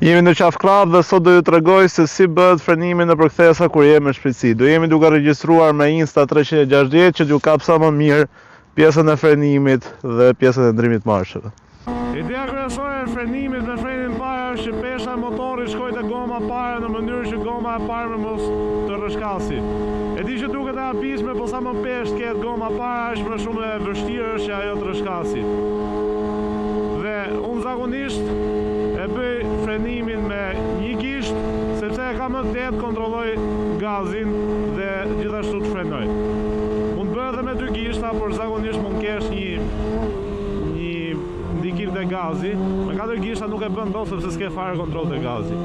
Jemi në Qaf Club dhe sot do ju tregoj se si bëhet frenimi në përkthesa kur jemi me shpejtësi. Do jemi duke regjistruar me Insta360 që t'ju kap sa më mirë pjesën e frenimit dhe pjesën e ndrimit marsheve. Ideja kryesore e frenimit me frenin para është që pesha e motorit shkoj te goma para në mënyrë që goma e parë mos të rrëshkasi. E di që duket e abisme, po sa më peshë ketë goma para është më shumë e vështirë që ajo të rrëshkasi. Dhe unë zakonisht e bëj frenimin me një gisht, sepse e ka më lehtë kontrolloj gazin dhe gjithashtu të frenoj. Mund bëhet edhe me dy gishta, por zakonisht mund kesh një ndikim të gazi. Me 4 gishta nuk e bën dot sepse s'ke fare kontroll të gazi.